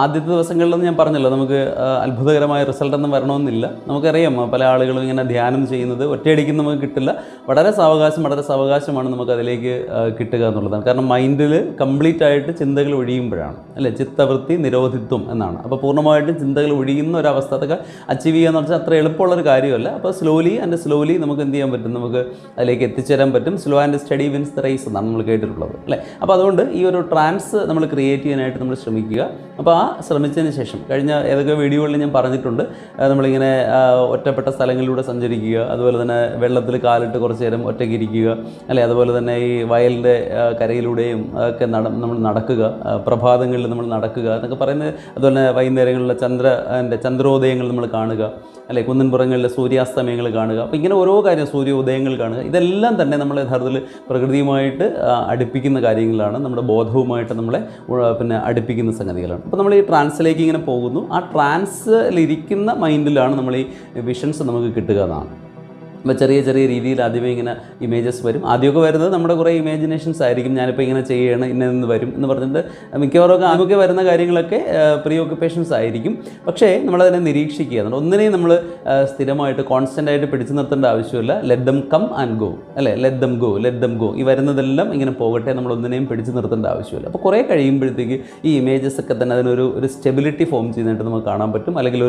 ആദ്യത്തെ ദിവസങ്ങളിലൊന്നും ഞാൻ പറഞ്ഞല്ലോ, നമുക്ക് അത്ഭുതകരമായ റിസൾട്ടൊന്നും വരണമെന്നില്ല. നമുക്കറിയാം പല ആളുകളും ഇങ്ങനെ ധ്യാനം ചെയ്യുന്നത് ഒറ്റയടിക്കും നമുക്ക് കിട്ടില്ല. വളരെ സാവകാശമാണ് നമുക്ക് അതിലേക്ക് കിട്ടുക എന്നുള്ളതാണ്. കാരണം മൈൻഡിൽ കംപ്ലീറ്റ് ആയിട്ട് ചിന്തകൾ ഒഴിയുമ്പോഴാണ്, അല്ലേ? ചിത്തവൃത്തി നിരോധിത്വം എന്നാണ്. അപ്പോൾ പൂർണ്ണമായിട്ടും ചിന്തകൾ ഒഴിയുന്ന ഒരവസ്ഥ, അതൊക്കെ അച്ചീവ് ചെയ്യുക എന്ന് പറഞ്ഞാൽ അത്ര എളുപ്പമുള്ളൊരു കാര്യമല്ല. അപ്പോൾ സ്ലോലി നമുക്ക് എന്ത് ചെയ്യാൻ പറ്റും, നമുക്ക് അതിലേക്ക് എത്തിച്ചേരാൻ പറ്റും. Slow and steady wins the race എന്നാണ് നമ്മൾ കേട്ടിട്ടുള്ളത്, അല്ലേ? അപ്പോൾ അതുകൊണ്ട് ഈ ഒരു ട്രാൻസ് നമ്മൾ ക്രിയേറ്റ് ചെയ്യാനായിട്ട് നമ്മൾ ശ്രമിക്കുക. അപ്പോൾ ആ ശ്രമിച്ചതിന് ശേഷം കഴിഞ്ഞ ഏതൊക്കെ വീഡിയോകളിൽ ഞാൻ പറഞ്ഞിട്ടുണ്ട്, നമ്മളിങ്ങനെ ഒറ്റപ്പെട്ട സ്ഥലങ്ങളിലൂടെ സഞ്ചരിക്കുക, അതുപോലെ തന്നെ വെള്ളത്തിൽ കാലിട്ട് കുറച്ച് നേരം ഒറ്റയ്ക്ക് ഇരിക്കുക, അല്ലേ? അതുപോലെ തന്നെ ഈ വയലിൻ്റെ കരയിലൂടെയും ഒക്കെ നമ്മൾ നടക്കുക, പ്രഭാതങ്ങളിൽ നമ്മൾ നടക്കുക എന്നൊക്കെ പറയുന്നത്. അതുപോലെ തന്നെ വൈകുന്നേരങ്ങളിലെ ചന്ദ്രോദയങ്ങൾ നമ്മൾ കാണുക, അല്ലെ? കുന്നിൻപുറങ്ങളിലെ സൂര്യാസ്തമയങ്ങൾ കാണുക. അപ്പോൾ ഇങ്ങനെ ഓരോ കാര്യം, സൂര്യോദയങ്ങൾ കാണുക, ഇതെല്ലാം തന്നെ നമ്മൾ യഥാർത്ഥത്തിൽ പ്രകൃതിയുമായിട്ട് അടുപ്പിക്കുന്ന കാര്യങ്ങളാണ്, നമ്മുടെ ബോധവുമായിട്ട് നമ്മളെ പിന്നെ അടുപ്പിക്കുന്ന സംഗതികളാണ്. അപ്പോൾ നമ്മൾ ഈ ട്രാൻസിലേക്ക് ഇങ്ങനെ പോകുന്നു. ആ ട്രാൻസിലിരിക്കുന്ന മൈൻഡിലാണ് നമ്മൾ ഈ വിഷൻസ് നമുക്ക് കിട്ടുക എന്നാണ്. അപ്പോൾ ചെറിയ രീതിയിൽ ആദ്യമേ ഇങ്ങനെ ഇമേജസ് വരും. ആദ്യമൊക്കെ വരുന്നത് നമ്മുടെ കുറേ ഇമാജിനേഷൻസ് ആയിരിക്കും. ഞാനിപ്പോൾ ഇങ്ങനെ ചെയ്യണം, ഇന്ന് വരും എന്ന് പറഞ്ഞിട്ട് മിക്കവാറും ആദ്യമൊക്കെ വരുന്ന കാര്യങ്ങളൊക്കെ പ്രീ ഓക്യുപ്പേഷൻസ് ആയിരിക്കും. പക്ഷേ നമ്മളതിനെ നിരീക്ഷിക്കുക എന്നുണ്ട്. ഒന്നിനെയും നമ്മൾ സ്ഥിരമായിട്ട് കോൺസ്റ്റൻ്റായിട്ട് പിടിച്ചു നിർത്തേണ്ട ആവശ്യമില്ല. Let them come and go, അല്ലേ? Let them go. ഈ വരുന്നതെല്ലാം ഇങ്ങനെ പോകട്ടെ, നമ്മളൊന്നിനെയും പിടിച്ചു നിർത്തേണ്ട ആവശ്യമില്ല. അപ്പോൾ കുറേ കഴിയുമ്പോഴത്തേക്ക് ഈ ഇമേജസ് ഒക്കെ തന്നെ അതിനൊരു സ്റ്റെബിലിറ്റി ഫോം ചെയ്യുന്നതായിട്ട് നമുക്ക് കാണാൻ പറ്റും, അല്ലെങ്കിൽ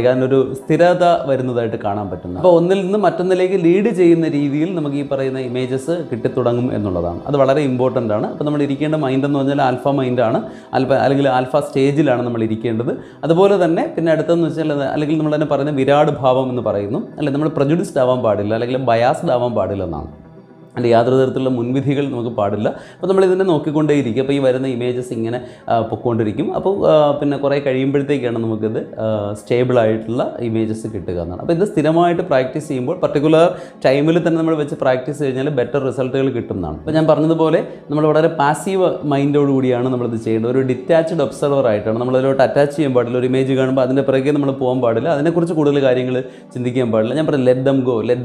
അതിനൊരു സ്ഥിരത വരുന്നതായിട്ട് കാണാൻ പറ്റും. അപ്പോൾ ഒന്നിൽ നിന്ന് മറ്റൊന്നിലേക്ക് ലീഡ് ചെയ്യുന്ന രീതിയിൽ നമുക്ക് ഈ പറയുന്ന ഇമേജസ് കിട്ടിത്തുടങ്ങും എന്നുള്ളതാണ്. അത് വളരെ ഇമ്പോർട്ടൻ്റ് ആണ്. അപ്പോൾ നമ്മൾ ഇരിക്കേണ്ട മൈൻഡ് എന്ന് പറഞ്ഞാൽ ആൽഫ മൈൻഡാണ്, അല്ലെങ്കിൽ ആൽഫ സ്റ്റേജിലാണ് നമ്മൾ ഇരിക്കേണ്ടത്. അതുപോലെ തന്നെ പിന്നെ അടുത്തെന്ന് വെച്ചാൽ, അല്ലെങ്കിൽ നമ്മൾ തന്നെ പറയുന്ന വിരാട് ഭാവം എന്ന് പറയുന്നു, അല്ലെങ്കിൽ നമ്മൾ പ്രജുഡിസ്ഡ് ആവാൻ പാടില്ല, അല്ലെങ്കിൽ ബയാസ്ഡ് ആവാൻ പാടില്ല എന്നാണ്. അതിൻ്റെ യാതൊരു തരത്തിലുള്ള മുൻവിധികൾ നമുക്ക് പാടില്ല. അപ്പോൾ നമ്മളിതിനെ നോക്കിക്കൊണ്ടേയിരിക്കും. അപ്പോൾ ഈ വരുന്ന ഇമേജസ് ഇങ്ങനെ പൊയ്ക്കൊണ്ടിരിക്കും. അപ്പോൾ പിന്നെ കുറേ കഴിയുമ്പോഴത്തേക്കാണ് നമുക്കിത് സ്റ്റേബിളായിട്ടുള്ള ഇമേജസ് കിട്ടുക എന്നാണ്. അപ്പോൾ ഇത് സ്ഥിരമായിട്ട് പ്രാക്ടീസ് ചെയ്യുമ്പോൾ, പർട്ടിക്കുലർ ടൈമിൽ തന്നെ നമ്മൾ വെച്ച് പ്രാക്ടീസ് കഴിഞ്ഞാൽ ബെറ്റർ റിസൾട്ടുകൾ കിട്ടുന്നതാണ്. അപ്പോൾ ഞാൻ പറഞ്ഞതുപോലെ നമ്മൾ വളരെ പാസീവ് മൈൻഡോട് കൂടിയാണ് നമ്മളിത് ചെയ്യേണ്ടത്. ഒരു ഡിറ്റാച്ച്ഡ് ഒബ്സർവർ ആയിട്ടാണ്. നമ്മളതിലോട്ട് അറ്റാച്ച് ചെയ്യാൻ പാടില്ല. ഒരു ഇമേജ് കാണുമ്പോൾ അതിൻ്റെ പിറകെ നമ്മൾ പോകാൻ പാടില്ല. അതിനെക്കുറിച്ച് കൂടുതൽ കാര്യങ്ങൾ ചിന്തിക്കാൻ പാടില്ല. ഞാൻ പറഞ്ഞു ലെറ്റ്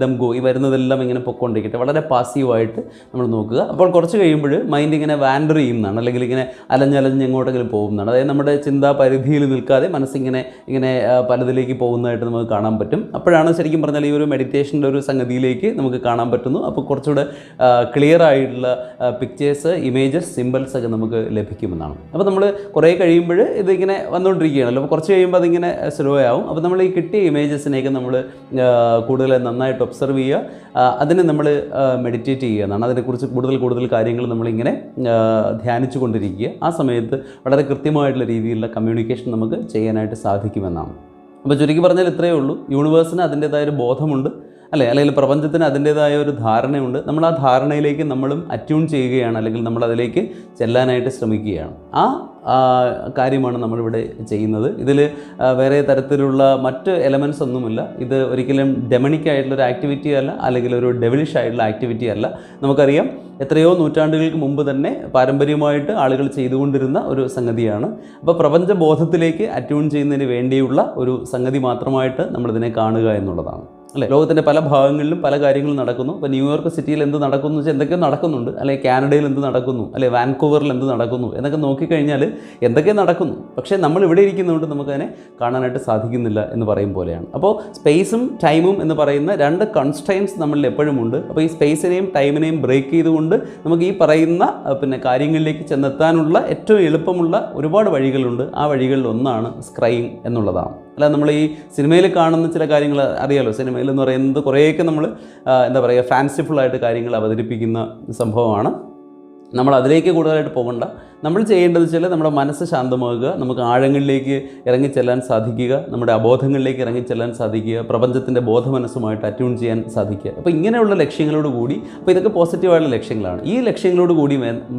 ദം ഗോ. ഈ വരുന്നതെല്ലാം ഇങ്ങനെ പൊയ്ക്കൊണ്ടിരിക്കട്ടെ. വളരെ പാസീവായിട്ട് നമ്മൾ നോക്കുക. അപ്പോൾ കുറച്ച് കഴിയുമ്പോൾ മൈൻഡ് ഇങ്ങനെ വാൻഡർ ചെയ്യുന്നതാണ്, അല്ലെങ്കിൽ ഇങ്ങനെ അലഞ്ഞ് എങ്ങോട്ടെങ്കിലും പോകുന്നതാണ്. അതായത് നമ്മുടെ ചിന്താ പരിധിയിൽ നിൽക്കാതെ മനസ്സിങ്ങനെ പലതിലേക്ക് പോകുന്നതായിട്ട് നമുക്ക് കാണാൻ പറ്റും. അപ്പോഴാണ് ശരിക്കും പറഞ്ഞാൽ ഈ ഒരു മെഡിറ്റേഷൻ്റെ ഒരു സംഗതിയിലേക്ക് നമുക്ക് കാണാൻ പറ്റുന്നു. അപ്പോൾ കുറച്ചുകൂടെ ക്ലിയർ ആയിട്ടുള്ള പിക്ചേഴ്സ്, ഇമേജസ്, സിമ്പിൾസ് ഒക്കെ നമുക്ക് ലഭിക്കുമെന്നാണ്. അപ്പോൾ നമ്മൾ കുറേ കഴിയുമ്പോൾ ഇതിങ്ങനെ വന്നുകൊണ്ടിരിക്കുകയാണല്ലോ. അപ്പോൾ കുറച്ച് കഴിയുമ്പോൾ അതിങ്ങനെ സ്ലോ ആവും. അപ്പോൾ നമ്മൾ ഈ കിട്ടിയ ഇമേജസിനെയൊക്കെ നമ്മൾ കൂടുതൽ നന്നായിട്ട് ഒബ്സർവ് ചെയ്യുക, അതിനെ നമ്മൾ മെഡിറ്റേറ്റ് ചെയ്യുക എന്നാണ്. അതിനെക്കുറിച്ച് കൂടുതൽ കാര്യങ്ങൾ നമ്മളിങ്ങനെ ധ്യാനിച്ചു കൊണ്ടിരിക്കുക. ആ സമയത്ത് വളരെ കൃത്യമായിട്ടുള്ള രീതിയിലുള്ള കമ്മ്യൂണിക്കേഷൻ നമുക്ക് ചെയ്യാനായിട്ട് സാധിക്കുമെന്നാണ്. അപ്പോൾ ചുരുക്കി പറഞ്ഞാൽ ഇത്രയേ ഉള്ളൂ. യൂണിവേഴ്സിന് അതിൻ്റേതായൊരു ബോധമുണ്ട്. അല്ലെങ്കിൽ പ്രപഞ്ചത്തിന് അതിൻ്റേതായ ഒരു ധാരണയുണ്ട്. നമ്മൾ ആ ധാരണയിലേക്ക് നമ്മളും അറ്റ്യൂൺ ചെയ്യുകയാണ്, അല്ലെങ്കിൽ നമ്മൾ അതിലേക്ക് ചെല്ലാനായിട്ട് ശ്രമിക്കുകയാണ്. ആ കാര്യമാണ് നമ്മളിവിടെ ചെയ്യുന്നത്. ഇതിൽ വേറെ തരത്തിലുള്ള മറ്റ് എലമെൻറ്റ്സ് ഒന്നുമില്ല. ഇത് ഒരിക്കലും ഡെമണിക് ആയിട്ടുള്ളൊരു ആക്ടിവിറ്റി അല്ല, അല്ലെങ്കിൽ ഒരു ഡെവിലിഷ് ആയിട്ടുള്ള ആക്ടിവിറ്റി അല്ല. നമുക്കറിയാം എത്രയോ നൂറ്റാണ്ടുകൾക്ക് മുമ്പ് തന്നെ പാരമ്പര്യമായിട്ട് ആളുകൾ ചെയ്തുകൊണ്ടിരുന്ന ഒരു സംഗതിയാണ്. അപ്പോൾ പ്രപഞ്ചബോധത്തിലേക്ക് അറ്റ്യൂൺ ചെയ്യുന്നതിന് വേണ്ടിയുള്ള ഒരു സംഗതി മാത്രമായിട്ട് നമ്മളിതിനെ കാണുക എന്നുള്ളതാണ്. അല്ലേ, ലോകത്തിൻ്റെ പല ഭാഗങ്ങളിലും പല കാര്യങ്ങളും നടക്കുന്നു. ഇപ്പോൾ ന്യൂയോർക്ക് സിറ്റിയിൽ എന്ത് നടക്കുന്നു വെച്ചാൽ എന്തൊക്കെയോ നടക്കുന്നുണ്ട്, അല്ലെങ്കിൽ കാനഡയിൽ എന്ത് നടക്കുന്നു, അല്ലെങ്കിൽ വാൻകൂവറിൽ എന്ത് നടക്കുന്നു എന്നൊക്കെ നോക്കിക്കഴിഞ്ഞാൽ എന്തൊക്കെ നടക്കുന്നു. പക്ഷേ നമ്മൾ ഇവിടെ ഇരിക്കുന്നതുകൊണ്ട് നമുക്കതിനെ കാണാനായിട്ട് സാധിക്കുന്നില്ല എന്ന് പറയും പോലെയാണ്. അപ്പോൾ സ്പേസും ടൈമും എന്ന് പറയുന്ന രണ്ട് കൺസ്ട്രെയിൻസ് നമ്മളിൽ എപ്പോഴും ഉണ്ട്. അപ്പോൾ ഈ സ്പേസിനെയും ടൈമിനെയും ബ്രേക്ക് ചെയ്തുകൊണ്ട് നമുക്ക് ഈ പറയുന്ന കാര്യങ്ങളിലേക്ക് ചെന്നെത്താനുള്ള ഏറ്റവും എളുപ്പമുള്ള ഒരുപാട് വഴികളുണ്ട്. ആ വഴികളിൽ ഒന്നാണ് സ്ക്രൈയിങ് എന്നുള്ളതാണ്. അല്ല, നമ്മൾ ഈ സിനിമയിൽ കാണുന്ന ചില കാര്യങ്ങൾ അറിയാലോ. സിനിമയിൽ എന്ന് പറയുന്നത് കുറേയൊക്കെ നമ്മൾ ഫാൻസിഫുള്ളായിട്ട് കാര്യങ്ങൾ അവതരിപ്പിക്കുന്ന സംഭവമാണ്. നമ്മൾ അതിലേക്ക് കൂടുതലായിട്ട് പോകണ്ട. നമ്മൾ ചെയ്യേണ്ടത് വെച്ചാൽ നമ്മുടെ മനസ്സ് ശാന്തമാകുക, നമുക്ക് ആഴങ്ങളിലേക്ക് ഇറങ്ങിച്ചെല്ലാൻ സാധിക്കുക, നമ്മുടെ അബോധങ്ങളിലേക്ക് ഇറങ്ങിച്ചെല്ലാൻ സാധിക്കുക, പ്രപഞ്ചത്തിൻ്റെ ബോധമനസ്സുമായിട്ട് അറ്റ്യൂൺ ചെയ്യാൻ സാധിക്കുക. അപ്പോൾ ഇങ്ങനെയുള്ള ലക്ഷ്യങ്ങളോട് കൂടി, അപ്പോൾ ഇതൊക്കെ പോസിറ്റീവായുള്ള ലക്ഷ്യങ്ങളാണ്. ഈ ലക്ഷ്യങ്ങളോട് കൂടി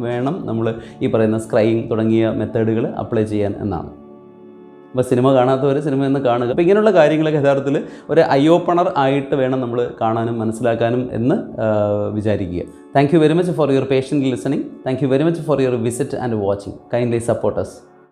വേണം നമ്മൾ ഈ പറയുന്ന സ്ക്രൈയിങ് തുടങ്ങിയ മെത്തേഡുകൾ അപ്ലൈ ചെയ്യാൻ എന്നാണ്. അപ്പോൾ സിനിമ കാണാത്തവർ സിനിമ എന്ന് കാണുക. അപ്പോൾ ഇങ്ങനെയുള്ള കാര്യങ്ങളൊക്കെ യഥാർത്ഥത്തിൽ ഒരു ഐ ഓപ്പണർ ആയിട്ട് വേണം നമ്മൾ കാണാനും മനസ്സിലാക്കാനും എന്ന് വിചാരിക്കുക. Thank you very much for your patient listening. Thank you very much for your visit and watching. Kindly support us.